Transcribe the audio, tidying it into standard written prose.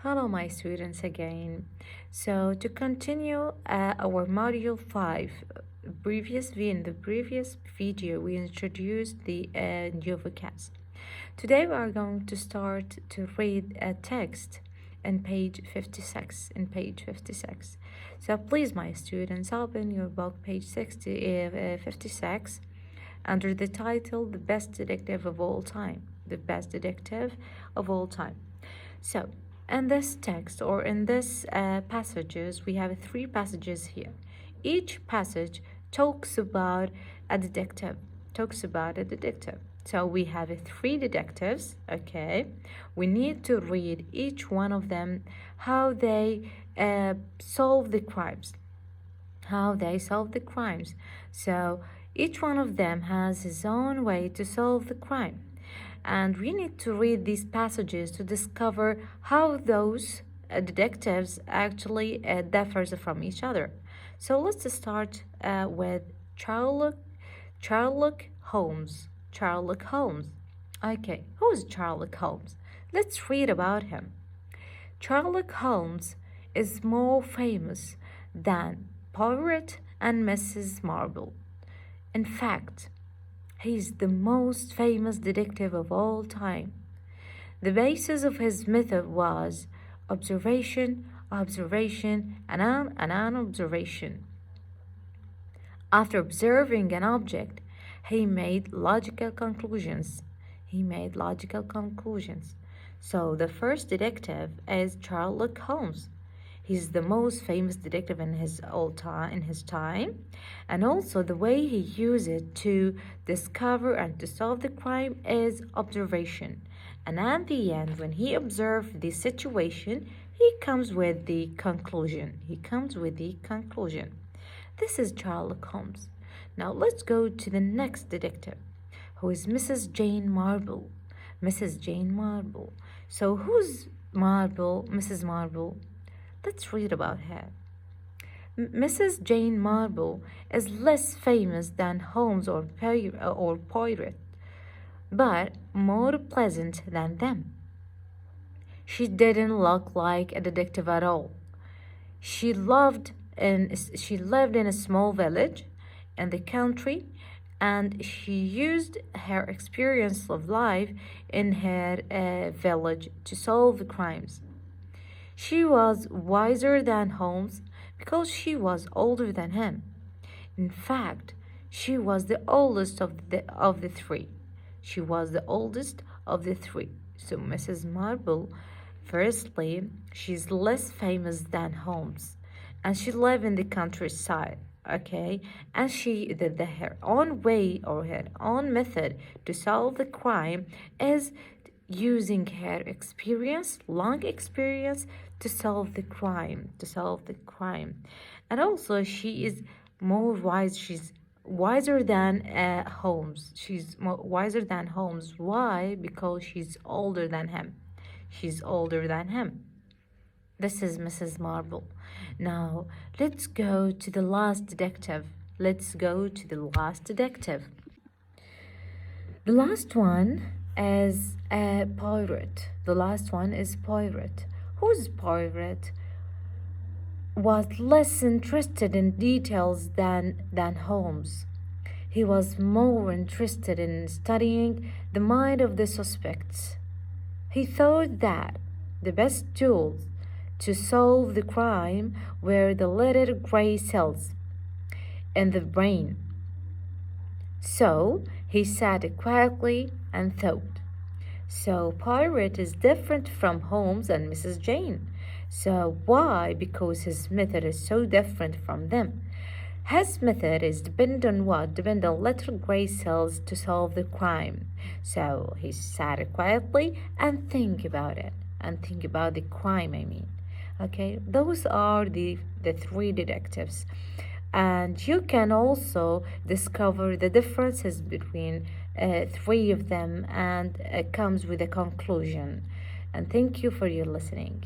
Hello, my students again. So, to continue our module 5, in the previous video, we introduced the new vocabs. Today, we are going to start to read a text in page 56. So, please, my students, open your book, page 56, under the title, The Best Detective of All Time. The Best Detective of All Time. So, in this text or in this passages, we have 3 passages here. Each passage talks about a detective. So we have 3 detectives. Okay, we need to read each one of them how they solve the crimes. So each one of them has his own way to solve the crime. And we need to read these passages to discover how those detectives actually differs from each other. So let's start with Sherlock Holmes. Okay, who is Sherlock Holmes? Let's read about him. Sherlock Holmes is more famous than Poirot and Mrs. Marple. In fact, he's the most famous detective of all time. The basis of his method was observation, and an observation. After observing an object, he made logical conclusions. So the first detective is Sherlock Holmes. He's the most famous detective in his time, and also the way he used it to discover and to solve the crime is observation. And at the end, when he observed the situation, he comes with the conclusion. This is Sherlock Holmes. Now let's go to the next detective, who is Mrs. Jane Marple. So who's Mrs. Marple? Let's read about her. Mrs. Jane Marple is less famous than Holmes or Poirot, but more pleasant than them. She didn't look like a detective at all. She lived in a small village in the country, and she used her experience of life in her village to solve crimes. She was wiser than Holmes because she was older than him. In fact, she was the oldest of the three. So Mrs. Marple, firstly, she's less famous than Holmes, and she lived in the countryside. Okay, and she her own way or her own method to solve the crime is using her long experience to solve the crime. And also she is more wise. She's wiser than Holmes. She's wiser than Holmes. Why? Because she's older than him. This is Mrs. Marple. Now, let's go to the last detective. The last one is Poirot. Who's Poirot? Was less interested in details than Holmes. He was more interested in studying the mind of the suspects. He thought that the best tools to solve the crime were the little gray cells in the brain. So he sat quietly and thought. So Poirot is different from Holmes and Mrs. Jane. So why? Because his method is so different from them. His method is depend on little gray cells to solve the crime. So he sat quietly and think about it. The crime, I mean. Okay, those are the 3 detectives. And you can also discover the differences between 3 of them and comes with a conclusion. And thank you for your listening.